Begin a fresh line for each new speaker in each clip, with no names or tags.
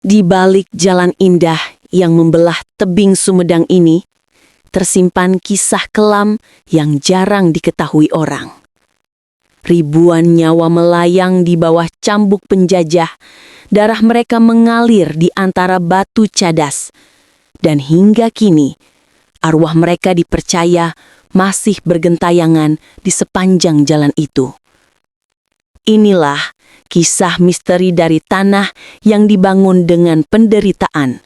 Di balik jalan indah yang membelah tebing Sumedang ini, tersimpan kisah kelam yang jarang diketahui orang. Ribuan nyawa melayang di bawah cambuk penjajah, darah mereka mengalir di antara batu cadas. Dan hingga kini, arwah mereka dipercaya masih bergentayangan di sepanjang jalan itu. Inilah kisah misteri dari tanah yang dibangun dengan penderitaan.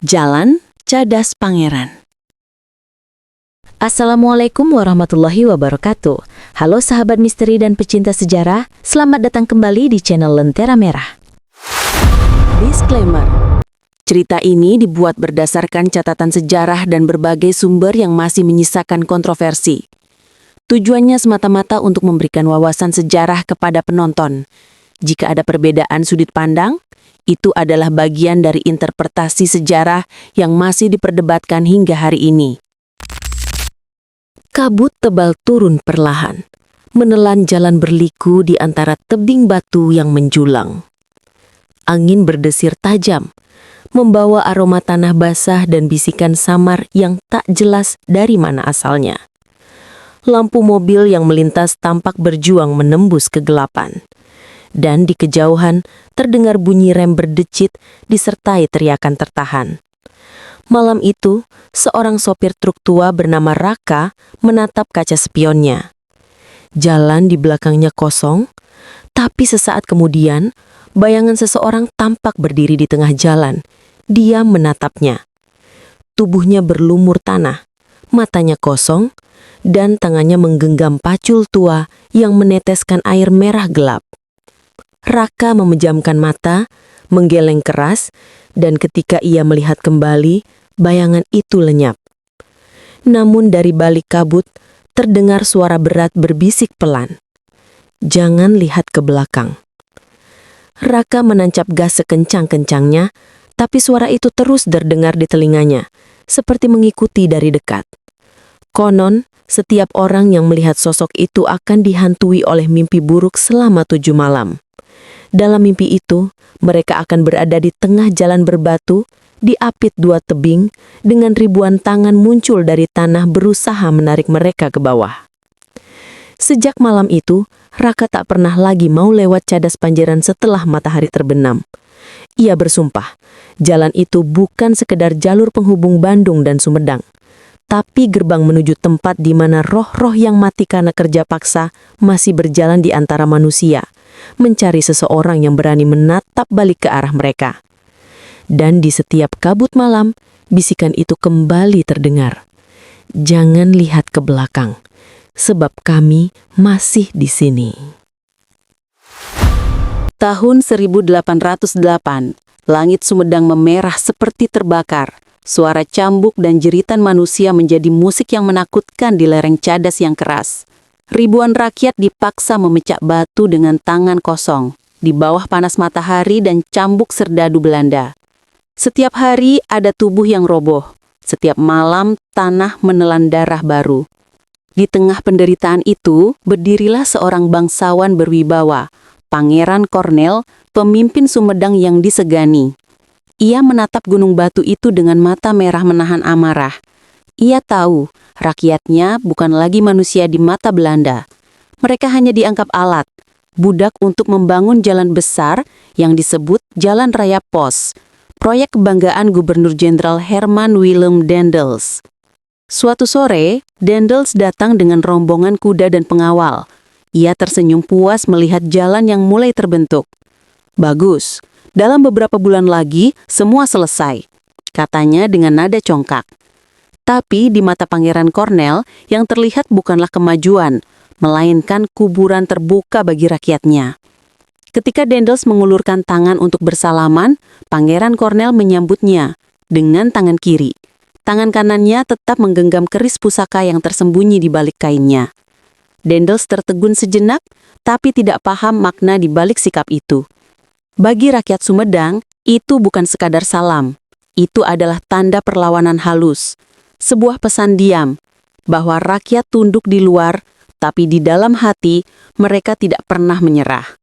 Jalan Cadas Pangeran.
Assalamualaikum warahmatullahi wabarakatuh. Halo sahabat misteri dan pecinta sejarah, selamat datang kembali di channel Lentera Merah.
Disclaimer. Cerita ini dibuat berdasarkan catatan sejarah dan berbagai sumber yang masih menyisakan kontroversi. Tujuannya semata-mata untuk memberikan wawasan sejarah kepada penonton. Jika ada perbedaan sudut pandang, itu adalah bagian dari interpretasi sejarah yang masih diperdebatkan hingga hari ini. Kabut tebal turun perlahan, menelan jalan berliku di antara tebing batu yang menjulang. Angin berdesir tajam, membawa aroma tanah basah dan bisikan samar yang tak jelas dari mana asalnya. Lampu mobil yang melintas tampak berjuang menembus kegelapan. Dan di kejauhan terdengar bunyi rem berdecit disertai teriakan tertahan. Malam itu, seorang sopir truk tua bernama Raka menatap kaca spionnya. Jalan di belakangnya kosong, tapi sesaat kemudian, bayangan seseorang tampak berdiri di tengah jalan. Dia menatapnya. Tubuhnya berlumur tanah, matanya kosong, dan tangannya menggenggam pacul tua yang meneteskan air merah gelap. Raka memejamkan mata, menggeleng keras, dan ketika ia melihat kembali, bayangan itu lenyap. Namun dari balik kabut, terdengar suara berat berbisik pelan. Jangan lihat ke belakang. Raka menancap gas sekencang-kencangnya, tapi suara itu terus terdengar di telinganya, seperti mengikuti dari dekat. Konon, setiap orang yang melihat sosok itu akan dihantui oleh mimpi buruk selama 7 malam. Dalam mimpi itu, mereka akan berada di tengah jalan berbatu, diapit 2 tebing, dengan ribuan tangan muncul dari tanah berusaha menarik mereka ke bawah. Sejak malam itu, Raka tak pernah lagi mau lewat Cadas Pangeran setelah matahari terbenam. Ia bersumpah, jalan itu bukan sekedar jalur penghubung Bandung dan Sumedang, tapi gerbang menuju tempat di mana roh-roh yang mati karena kerja paksa masih berjalan di antara manusia, mencari seseorang yang berani menatap balik ke arah mereka. Dan di setiap kabut malam, bisikan itu kembali terdengar. Jangan lihat ke belakang, sebab kami masih di sini. Tahun 1808, langit Sumedang memerah seperti terbakar. Suara cambuk dan jeritan manusia menjadi musik yang menakutkan di lereng Cadas yang keras. Ribuan rakyat dipaksa memecah batu dengan tangan kosong, di bawah panas matahari dan cambuk serdadu Belanda. Setiap hari ada tubuh yang roboh, setiap malam tanah menelan darah baru. Di tengah penderitaan itu, berdirilah seorang bangsawan berwibawa, Pangeran Kornel, pemimpin Sumedang yang disegani. Ia menatap gunung batu itu dengan mata merah menahan amarah. Ia tahu rakyatnya bukan lagi manusia di mata Belanda. Mereka hanya dianggap alat, budak untuk membangun jalan besar yang disebut Jalan Raya Pos, proyek kebanggaan Gubernur Jenderal Herman Willem Daendels. Suatu sore, Daendels datang dengan rombongan kuda dan pengawal. Ia tersenyum puas melihat jalan yang mulai terbentuk. Bagus, dalam beberapa bulan lagi semua selesai, katanya dengan nada congkak. Tapi di mata Pangeran Kornel yang terlihat bukanlah kemajuan, melainkan kuburan terbuka bagi rakyatnya. Ketika Daendels mengulurkan tangan untuk bersalaman, Pangeran Kornel menyambutnya dengan tangan kiri. Tangan kanannya tetap menggenggam keris pusaka yang tersembunyi di balik kainnya. Daendels tertegun sejenak, tapi tidak paham makna di balik sikap itu. Bagi rakyat Sumedang, itu bukan sekadar salam. Itu adalah tanda perlawanan halus. Sebuah pesan diam, bahwa rakyat tunduk di luar, tapi di dalam hati mereka tidak pernah menyerah.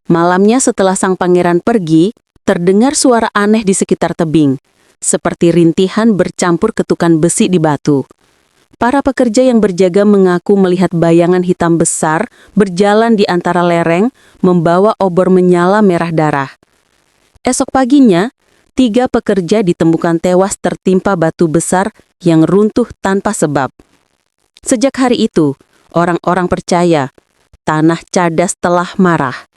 Malamnya setelah sang pangeran pergi,
terdengar suara aneh di sekitar tebing, seperti rintihan bercampur ketukan besi di batu. Para pekerja yang berjaga mengaku melihat bayangan hitam besar berjalan di antara lereng, membawa obor menyala merah darah. Esok paginya, 3 pekerja ditemukan tewas tertimpa batu besar yang runtuh tanpa sebab. Sejak hari itu, orang-orang percaya tanah Cadas telah marah.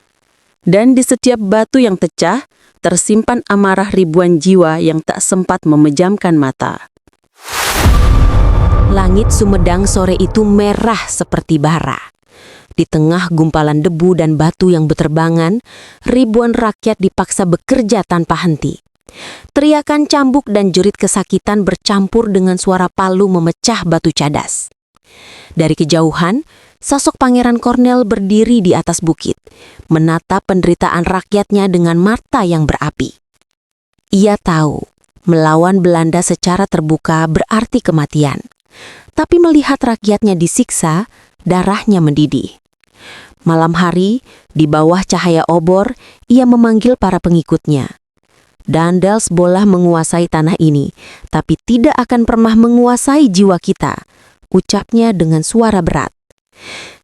Dan di setiap batu yang pecah, tersimpan amarah ribuan jiwa yang tak sempat memejamkan mata.
Langit Sumedang sore itu merah seperti bara. Di tengah gumpalan debu dan batu yang beterbangan, ribuan rakyat dipaksa bekerja tanpa henti. Teriakan cambuk dan jerit kesakitan bercampur dengan suara palu memecah batu Cadas. Dari kejauhan, sosok Pangeran Cornel berdiri di atas bukit, menatap penderitaan rakyatnya dengan mata yang berapi. Ia tahu, melawan Belanda secara terbuka berarti kematian. Tapi melihat rakyatnya disiksa, darahnya mendidih. Malam hari, di bawah cahaya obor, ia memanggil para pengikutnya. Daendels boleh menguasai tanah ini, tapi tidak akan pernah menguasai jiwa kita, ucapnya dengan suara berat.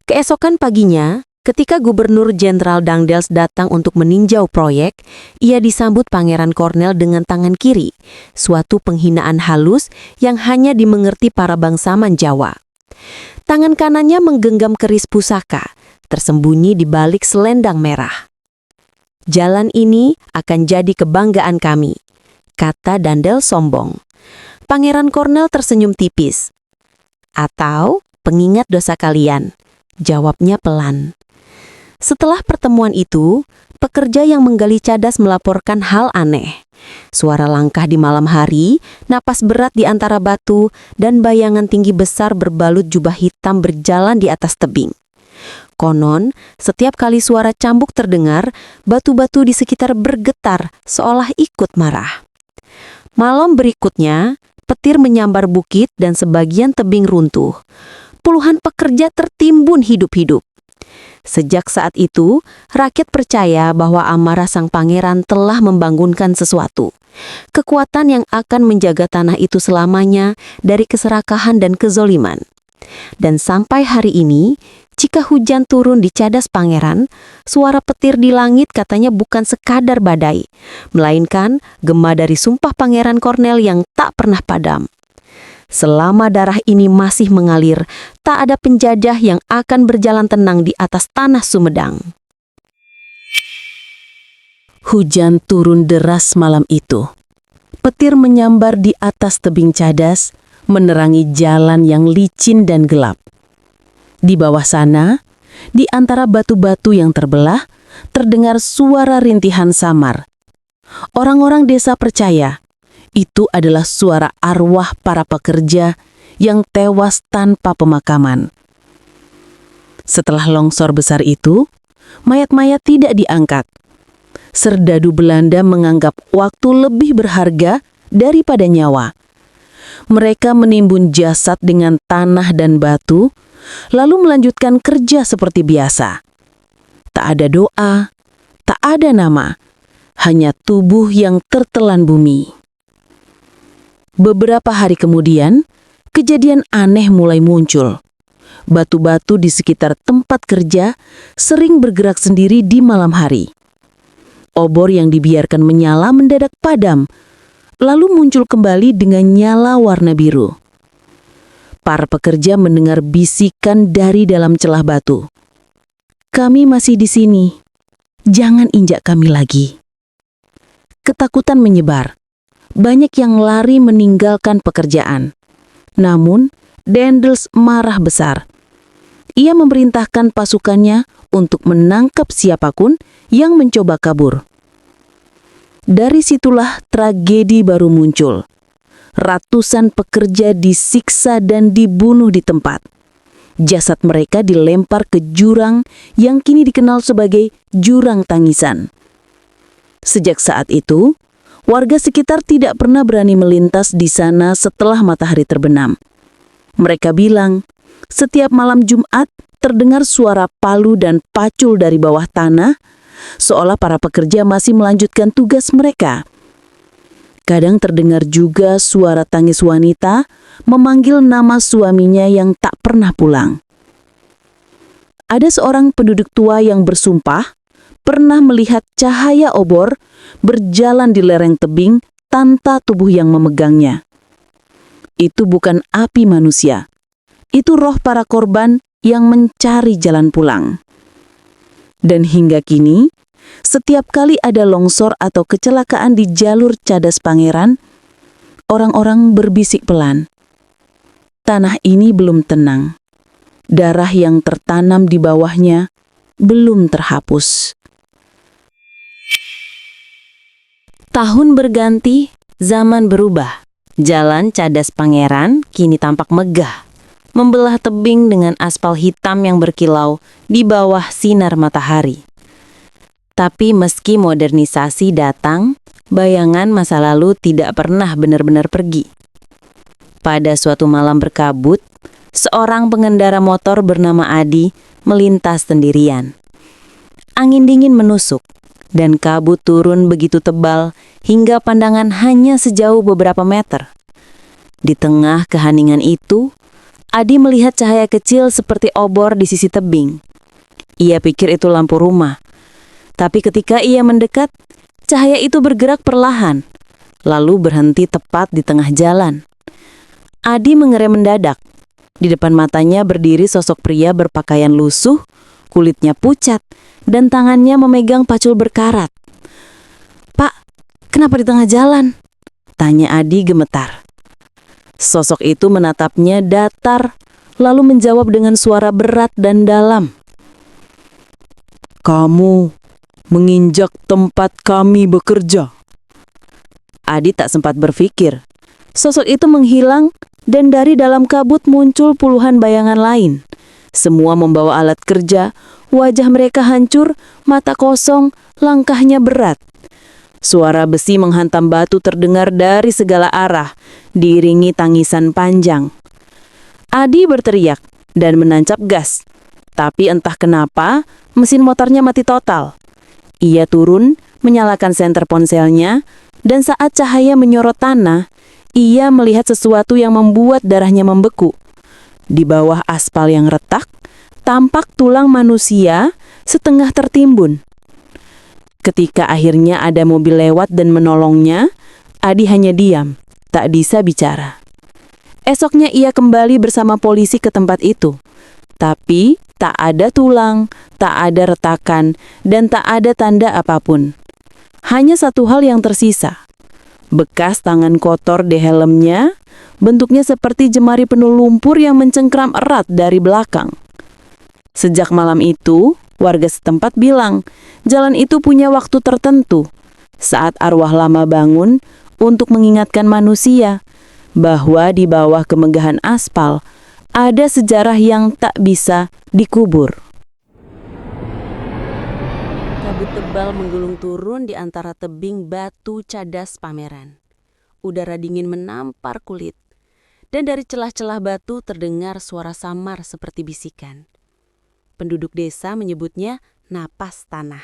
Keesokan paginya, ketika Gubernur Jenderal Daendels datang untuk meninjau proyek, ia disambut Pangeran Cornel dengan tangan kiri, suatu penghinaan halus yang hanya dimengerti para bangsawan Jawa. Tangan kanannya menggenggam keris pusaka, tersembunyi di balik selendang merah. Jalan ini akan jadi kebanggaan kami, kata Daendels sombong. Pangeran Cornel tersenyum tipis. Atau pengingat dosa kalian, jawabnya pelan. Setelah pertemuan itu, pekerja yang menggali Cadas melaporkan hal aneh. Suara langkah di malam hari, napas berat di antara batu, dan bayangan tinggi besar berbalut jubah hitam berjalan di atas tebing. Konon, setiap kali suara cambuk terdengar, batu-batu di sekitar bergetar seolah ikut marah. Malam berikutnya, petir menyambar bukit dan sebagian tebing runtuh. Puluhan pekerja tertimbun hidup-hidup. Sejak saat itu, rakyat percaya bahwa amarah sang pangeran telah membangunkan sesuatu. Kekuatan yang akan menjaga tanah itu selamanya dari keserakahan dan kezoliman. Dan sampai hari ini, jika hujan turun di Cadas Pangeran, suara petir di langit katanya bukan sekadar badai, melainkan gema dari sumpah Pangeran Cornel yang tak pernah padam. Selama darah ini masih mengalir, tak ada penjajah yang akan berjalan tenang di atas tanah Sumedang.
Hujan turun deras malam itu. Petir menyambar di atas tebing Cadas, menerangi jalan yang licin dan gelap. Di bawah sana, di antara batu-batu yang terbelah, terdengar suara rintihan samar. Orang-orang desa percaya itu adalah suara arwah para pekerja yang tewas tanpa pemakaman. Setelah longsor besar itu, mayat-mayat tidak diangkat. Serdadu Belanda menganggap waktu lebih berharga daripada nyawa. Mereka menimbun jasad dengan tanah dan batu, lalu melanjutkan kerja seperti biasa. Tak ada doa, tak ada nama, hanya tubuh yang tertelan bumi. Beberapa hari kemudian, kejadian aneh mulai muncul. Batu-batu di sekitar tempat kerja sering bergerak sendiri di malam hari. Obor yang dibiarkan menyala mendadak padam, lalu muncul kembali dengan nyala warna biru. Para pekerja mendengar bisikan dari dalam celah batu. "Kami masih di sini. Jangan injak kami lagi." Ketakutan menyebar. Banyak yang lari meninggalkan pekerjaan. Namun, Daendels marah besar. Ia memerintahkan pasukannya untuk menangkap siapapun yang mencoba kabur. Dari situlah tragedi baru muncul. Ratusan pekerja disiksa dan dibunuh di tempat. Jasad mereka dilempar ke jurang yang kini dikenal sebagai Jurang Tangisan. Sejak saat itu, warga sekitar tidak pernah berani melintas di sana setelah matahari terbenam. Mereka bilang, setiap malam Jumat terdengar suara palu dan pacul dari bawah tanah, seolah para pekerja masih melanjutkan tugas mereka. Kadang terdengar juga suara tangis wanita memanggil nama suaminya yang tak pernah pulang. Ada seorang penduduk tua yang bersumpah pernah melihat cahaya obor berjalan di lereng tebing tanpa tubuh yang memegangnya. Itu bukan api manusia. Itu roh para korban yang mencari jalan pulang. Dan hingga kini, setiap kali ada longsor atau kecelakaan di jalur Cadas Pangeran, orang-orang berbisik pelan. Tanah ini belum tenang. Darah yang tertanam di bawahnya belum terhapus.
Tahun berganti, zaman berubah. Jalan Cadas Pangeran kini tampak megah, membelah tebing dengan aspal hitam yang berkilau di bawah sinar matahari. Tapi meski modernisasi datang, bayangan masa lalu tidak pernah benar-benar pergi. Pada suatu malam berkabut, seorang pengendara motor bernama Adi melintas sendirian. Angin dingin menusuk, dan kabut turun begitu tebal hingga pandangan hanya sejauh beberapa meter. Di tengah keheningan itu, Adi melihat cahaya kecil seperti obor di sisi tebing. Ia pikir itu lampu rumah. Tapi ketika ia mendekat, cahaya itu bergerak perlahan, lalu berhenti tepat di tengah jalan. Adi mengerem mendadak. Di depan matanya berdiri sosok pria berpakaian lusuh, kulitnya pucat, dan tangannya memegang pacul berkarat. "Pak, kenapa di tengah jalan?" tanya Adi gemetar. Sosok itu menatapnya datar, lalu menjawab dengan suara berat dan dalam. "Kamu menginjak tempat kami bekerja." Adi tak sempat berpikir. Sosok itu menghilang dan dari dalam kabut muncul puluhan bayangan lain. Semua membawa alat kerja, wajah mereka hancur, mata kosong, langkahnya berat. Suara besi menghantam batu terdengar dari segala arah, diiringi tangisan panjang. Adi berteriak dan menancap gas. Tapi entah kenapa, mesin motornya mati total. Ia turun, menyalakan senter ponselnya, dan saat cahaya menyorot tanah, ia melihat sesuatu yang membuat darahnya membeku. Di bawah aspal yang retak, tampak tulang manusia setengah tertimbun. Ketika akhirnya ada mobil lewat dan menolongnya, Adi hanya diam, tak bisa bicara. Esoknya ia kembali bersama polisi ke tempat itu. Tapi tak ada tulang, tak ada retakan, dan tak ada tanda apapun. Hanya satu hal yang tersisa. Bekas tangan kotor di helmnya, bentuknya seperti jemari penuh lumpur yang mencengkram erat dari belakang. Sejak malam itu, warga setempat bilang, jalan itu punya waktu tertentu, saat arwah lama bangun untuk mengingatkan manusia bahwa di bawah kemegahan aspal ada sejarah yang tak bisa dikubur.
Kabut tebal menggulung turun di antara tebing batu Cadas Pangeran. Udara dingin menampar kulit, dan dari celah-celah batu terdengar suara samar seperti bisikan. Penduduk desa menyebutnya napas tanah.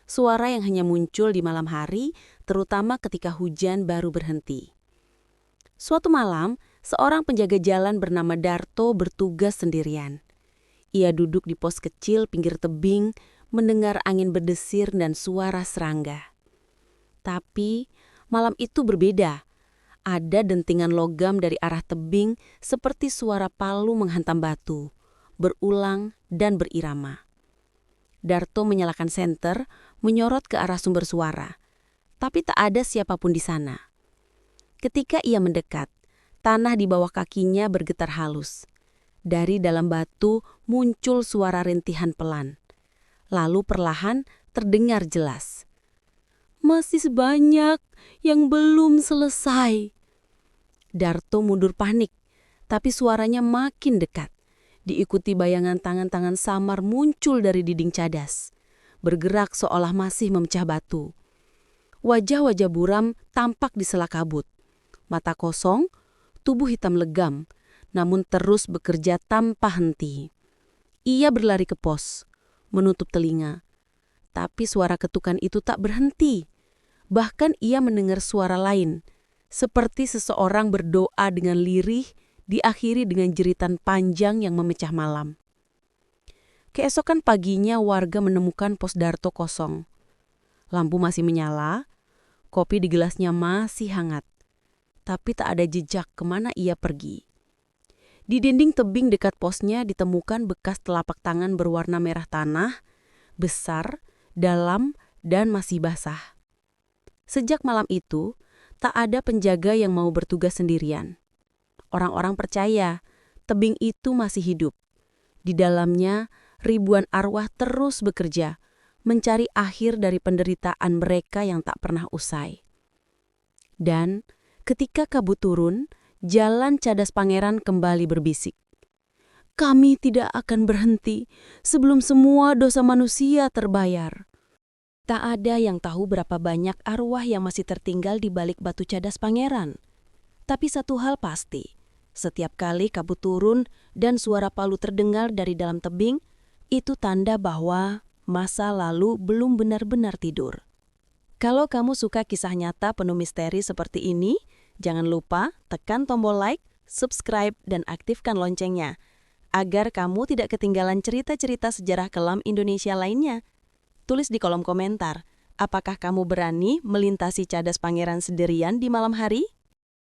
Suara yang hanya muncul di malam hari, terutama ketika hujan baru berhenti. Suatu malam, seorang penjaga jalan bernama Darto bertugas sendirian. Ia duduk di pos kecil pinggir tebing, mendengar angin berdesir dan suara serangga. Tapi malam itu berbeda. Ada dentingan logam dari arah tebing seperti suara palu menghantam batu, berulang dan berirama. Darto menyalakan senter, menyorot ke arah sumber suara, tapi tak ada siapapun di sana. Ketika ia mendekat, tanah di bawah kakinya bergetar halus. Dari dalam batu muncul suara rintihan pelan. Lalu perlahan terdengar jelas. "Masih banyak yang belum selesai." Darto mundur panik, tapi suaranya makin dekat. Diikuti bayangan tangan-tangan samar muncul dari dinding cadas, bergerak seolah masih memecah batu. Wajah-wajah buram tampak di sela kabut. Mata kosong, tubuh hitam legam, namun terus bekerja tanpa henti. Ia berlari ke pos, menutup telinga. Tetapi suara ketukan itu tak berhenti. Bahkan ia mendengar suara lain, seperti seseorang berdoa dengan lirih, diakhiri dengan jeritan panjang yang memecah malam. Keesokan paginya warga menemukan pos Darto kosong. Lampu masih menyala, kopi di gelasnya masih hangat. Tapi tak ada jejak kemana ia pergi. Di dinding tebing dekat posnya ditemukan bekas telapak tangan berwarna merah tanah, besar, dalam, dan masih basah. Sejak malam itu, tak ada penjaga yang mau bertugas sendirian. Orang-orang percaya tebing itu masih hidup. Di dalamnya, ribuan arwah terus bekerja, mencari akhir dari penderitaan mereka yang tak pernah usai. Dan ketika kabut turun, jalan Cadas Pangeran kembali berbisik. Kami tidak akan berhenti sebelum semua dosa manusia terbayar. Tak ada yang tahu berapa banyak arwah yang masih tertinggal di balik batu Cadas Pangeran. Tapi satu hal pasti, setiap kali kabut turun dan suara palu terdengar dari dalam tebing, itu tanda bahwa masa lalu belum benar-benar tidur. Kalau kamu suka kisah nyata penuh misteri seperti ini, jangan lupa tekan tombol like, subscribe, dan aktifkan loncengnya, agar kamu tidak ketinggalan cerita-cerita sejarah kelam Indonesia lainnya. Tulis di kolom komentar, apakah kamu berani melintasi Cadas Pangeran sendirian di malam hari?